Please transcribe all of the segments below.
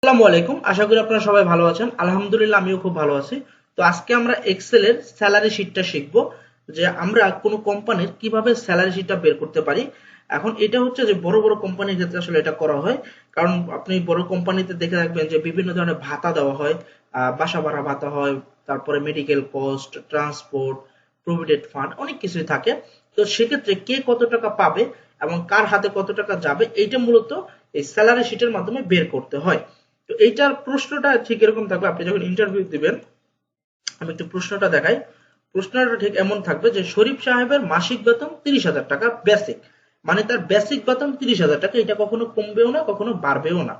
আসসালামু আলাইকুম। আশা করি আপনারা সবাই ভালো আছেন। আলহামদুলিল্লাহ আমিও খুব ভালো আছি। তো আজকে আমরা এক্সেলের স্যালারি শিটটা শিখবো, যে আমরা কোনো কোম্পানির কিভাবে স্যালারি শিটটা বের করতে পারি। এখন এটা হচ্ছে যে বড় বড় কোম্পানির ক্ষেত্রে আসলে এটা করা হয়, কারণ আপনি বড় কোম্পানিতে দেখে রাখবেন যে বিভিন্ন ধরনের ভাতা দেওয়া হয়, বাসা ভাড়া ভাতা হয়, তারপরে medical cost, transport, provident fund, অনেক কিছুই থাকে। তো সেক্ষেত্রে কে কত টাকা পাবে এবং কার হাতে কত টাকা যাবে, এইটা মূলত এই স্যালারি শিটের মাধ্যমে বের করতে হয়। তো এইটার প্রশ্নটা ঠিক এরকম থাকবে, আপনি যখন ইন্টারভিউ দিবেন, আমি একটু প্রশ্নটা দেখাই। প্রশ্নটা ঠিক এমন থাকবে যে শরীফ সাহেবের মাসিক বেতন 30,000 টাকা বেসিক, মানে তার বেসিক বেতন 30,000 টাকা, এটা কখনো কমবেও না কখনো বাড়বেও না।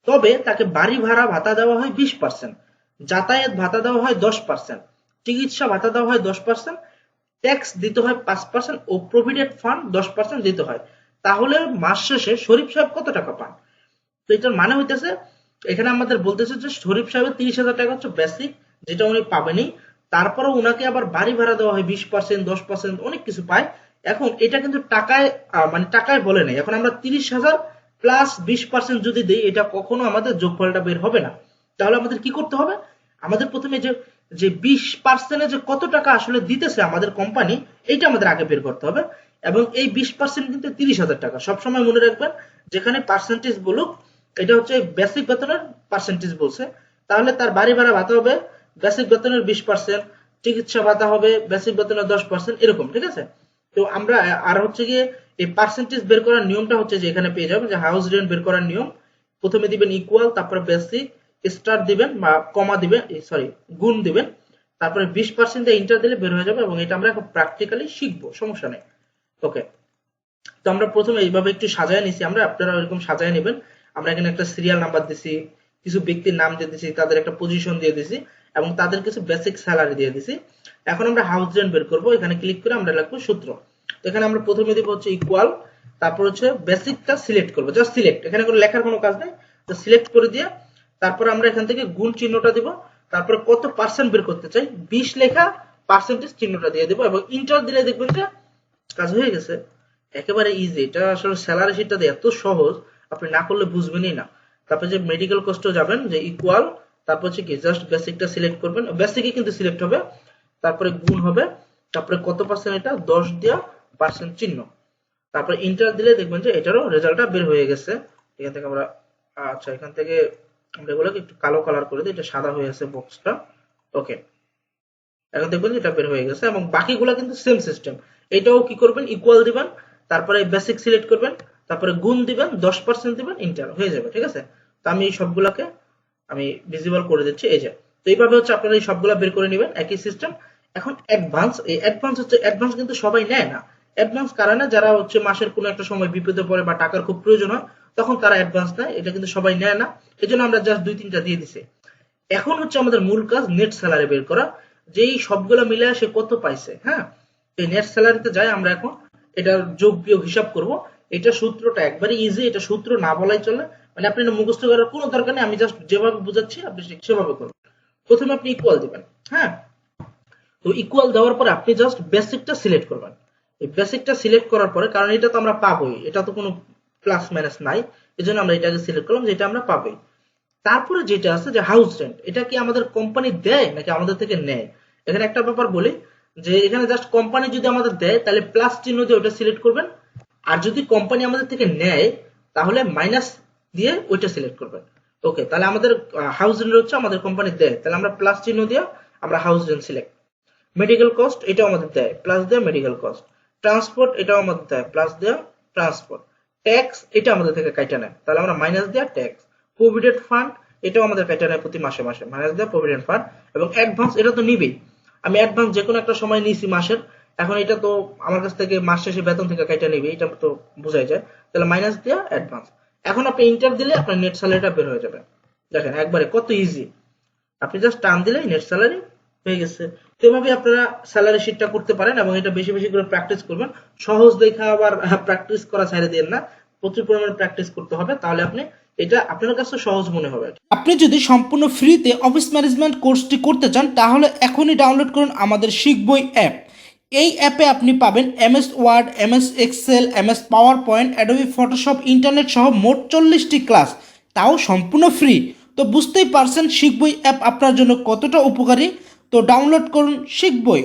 তবে তাকে বাড়ি ভাড়া ভাতা দেওয়া হয় 20%, যাতায়াত ভাতা দেওয়া হয় 10%, চিকিৎসা ভাতা দেওয়া হয় 10%, ট্যাক্স দিতে হয় 5% ও প্রভিডেন্ট ফান্ড 10% দিতে হয়। তাহলে মাস শেষে শরীফ সাহেব কত টাকা পান? তো এটার মানে হইতেছে, এখানে আমাদের বলতেছে যে শরীফ সাহেবের 30,000 টাকা হচ্ছে বেসিক, যেটা উনি পাবেনই। তারপরে উনাকে আবার বাড়ি ভাড়া দেওয়া হয় 20%, 10%, অনেক কিছু পায়। এখন এটা কিন্তু টাকায় মানে টাকায় বলে নাই। এখন আমরা 30,000 প্লাস 20% যদি দিই, এটা কখনো আমাদের যোগফলটা বের হবে না। তাহলে আমাদের কি করতে হবে? আমাদের প্রথমে যে যে 20% যে কত টাকা আসলে দিতেছে আমাদের কোম্পানি, এইটা আমাদের আগে বের করতে হবে। এবং এই 20% কিন্তু 30,000 টাকা। সবসময় মনে রাখবেন, যেখানে পার্সেন্টেজ বলুক, এটা হচ্ছে বেসিক বেতনের পার্সেন্টেজ বলছে। তাহলে তার বাড়ি ভাড়া ভাতা হবে বেসিক বেতনের 20%, চিকিৎসা ভাতা হবে বেসিক বেতনের 10%, এরকম, ঠিক আছে? তো আমরা আর হচ্ছে গিয়ে এই পার্সেন্টেজ বের করার নিয়মটা হচ্ছে যে এখানে পেয়ে যাবেন, যে হাউস রেন্ট বের করার নিয়ম। প্রথমে দিবেন ইকুয়াল, তারপরে বেসিক, স্টার দিবেন বা কমা দিবেন, সরি গুণ দিবেন, তারপরে 20% দিয়ে ইন্টার দিলে বের হয়ে যাবে। এবং এটা আমরা এখন প্র্যাকটিক্যালি শিখবো, সমস্যা নেই। ওকে, তো আমরা প্রথমে এইভাবে একটু সাজায় নিছি, আমরা আপনারা এরকম সাজায় নেবেন। আমরা এখানে একটা সিরিয়াল নাম্বার দিছি, কিছু ব্যক্তির নাম দিয়ে দিছি, তাদের একটা পজিশন দিয়ে দিছি, এবং তাদের কিছু বেসিক স্যালারি দিয়ে দিছি। এখন আমরা হাউস রেন্ট বের করবো। এখানে ক্লিক করে আমরা লিখবো সূত্র। তো এখানে আমরা প্রথমে দিব হচ্ছে ইকুয়াল, তারপর হচ্ছে বেসিকটা সিলেক্ট করবো, জাস্ট সিলেক্ট, এখানে কোনো লেখার কোনো কাজ নেই, তো সিলেক্ট করে দিয়ে তারপর আমরা এখান থেকে গুণ চিহ্নটা দিব, তারপরে কত পার্সেন্ট বের করতে চাই 20 লেখা পার্সেন্টেজ চিহ্নটা দিয়ে দিব, এবং ইন্টার দিলে দেখবেন যে কাজ হয়ে গেছে। একেবারে ইজি। এটা আসলে স্যালারি শিটটা এত সহজ, আপনি না করলে বুঝবেনই না। তারপরে যে মেডিকেল কস্টও যাবেন, যে ইকুয়াল, তারপর হচ্ছে কি জাস্ট বেসিকটা সিলেক্ট করবেন, বেসিকই কিন্তু সিলেক্ট হবে, তারপরে গুণ হবে, তারপরে কত পার্সেন্ট, এটা 10 দিয়া পার্সেন্ট চিহ্ন, তারপরে ইন্টার দিলে দেখবেন যে এটারও রেজাল্টটা বের হয়ে গেছে। এখান থেকে আমরা, আচ্ছা এখান থেকে আমরা এগুলোকে একটু কালো কালার করে দিই, এটা সাদা হয়ে আছে বক্সটা। ওকে, এখন দেখবেন যে এটা বের হয়ে গেছে। এবং বাকিগুলো কিন্তু সেম সিস্টেম। এটাও কি করবেন, ইকুয়াল দিবেন, তারপরে বেসিক সিলেক্ট করবেন, তারপরে গুণ দিবেন, 10% দিবেন, ইন্টার হয়ে যাবে, ঠিক আছে? তো আমি এই সবগুলাকে আমি ভিজিবল করে দিচ্ছি, এই যে। তো এইভাবে হচ্ছে আপনারা এই সবগুলা বের করে নেবেন, একই সিস্টেম। এখন অ্যাডভান্স, এই অ্যাডভান্স হচ্ছে, অ্যাডভান্স কিন্তু সবাই নেয় না। অ্যাডভান্স কারা না, যারা হচ্ছে মাসের কোনো একটা সময় বিপদে পড়ে বা টাকার খুব প্রয়োজন হয়, তখন তারা অ্যাডভান্স নেয়। এটা কিন্তু সবাই নেয় না, এই জন্য আমরা জাস্ট 2-3টা দিয়ে দিছি। এখন হচ্ছে আমাদের মূল কাজ নেট স্যালারি বের করা, যে এই সবগুলো মিলে সে কত পাইছে। হ্যাঁ, এই নেট স্যালারিতে যাই আমরা এখন এটার যোগ বিয়োগ হিসাব করব। এটা সূত্রটা একবারে ইজি, এটা সূত্র না বলাই চলে, মানে আপনি মুখস্থ করার কোনো দরকার নেই, আমি জাস্ট যেভাবে বুঝাচ্ছি আপনি ঠিক সেভাবে করবেন। প্রথমে আপনি ইকুয়াল দিবেন। হ্যাঁ, তো ইকুয়াল দেওয়ার পরে আপনি জাস্ট বেসিকটা সিলেক্ট করবেন। এই বেসিকটা সিলেক্ট করার পরে, কারণ এটা তো আমরা পাবোই, এটা তো কোনো প্লাস মাইনাস নাই, এজন্য আমরা এটাকে সিলেক্ট করলাম যে এটা আমরা পাবোই। তারপরে যেটা আছে যে হাউস রেন্ট, এটা কি আমাদের কোম্পানি দেয় নাকি আমাদের থেকে নেয়? এখানে একটা ব্যাপার বলি, যে এখানে জাস্ট কোম্পানি যদি আমাদের দেয় তাহলে প্লাস চিহ্ন দিয়ে ওটা সিলেক্ট করবেন, আর যদি কোম্পানি আমাদের থেকে নেয় তাহলে মাইনাস দিয়ে ওইটা সিলেক্ট করবেন। ওকে, তাহলে আমাদের হাউস রেন্ট হচ্ছে আমাদের কোম্পানি দেয়, তাহলে আমরা প্লাস চিহ্ন দিয়ে আমরা house rent select. Medical cost এটাও আমাদের দেয়, প্লাস দেয় মেডিকেল কস্ট। ট্রান্সপোর্ট এটাও আমাদের দেয়, প্লাস দেয় ট্রান্সপোর্ট। ট্যাক্স এটা আমাদের থেকে কাটা নেয়, তাহলে আমরা মাইনাস দেয় ট্যাক্স। প্রভিডেন্ট ফান্ড এটাও আমাদের কাটা নেয় প্রতি মাসে মাসে, মাইনাস দেয় প্রভিডেন্ট ফান্ড। এবং অ্যাডভান্স এটা তো নিবেই, আমি অ্যাডভান্স যে কোনো একটা সময় নিছি মাসের, এখন এটা তো আমার কাছ থেকে মাস শেষে বেতন থেকে কাটা নিবে, এটা তো বোঝাই যায়, তাহলে মাইনাস দেয়া অ্যাডভান্স। এখন আপনি ইন্টার দিলে আপনার নেট স্যালারিটা বের হয়ে যাবে। দেখেন একবারে কত ইজি, আপনি জাস্ট টান দিলেই নেট স্যালারি হয়ে গেছে। তো এভাবে আপনারা স্যালারি শিটটা করতে পারেন, এবং এটা বেশি বেশি করে প্র্যাকটিস করবেন। সহজ দেখা আবার প্র্যাকটিস করা ছেড়ে দেন না, প্রচুর পরিমাণে প্র্যাকটিস করতে হবে, তাহলে আপনি এটা আপনার কাছে সহজ মনে হবে। আপনি যদি সম্পূর্ণ ফ্রিতে অফিস ম্যানেজমেন্ট কোর্সটি করতে চান তাহলে এখনই ডাউনলোড করুন আমাদের শিখবই অ্যাপ। এই অ্যাপে আপনি পাবেন MS Word, MS Excel, MS PowerPoint, Adobe Photoshop, internet সহ মোট 40টি ক্লাস। তাও সম্পূর্ণ ফ্রি। তো বুঝতেই পারছেন শিখবই অ্যাপ আপনার জন্য কতটা উপকারী। তো ডাউনলোড করুন শিখবই।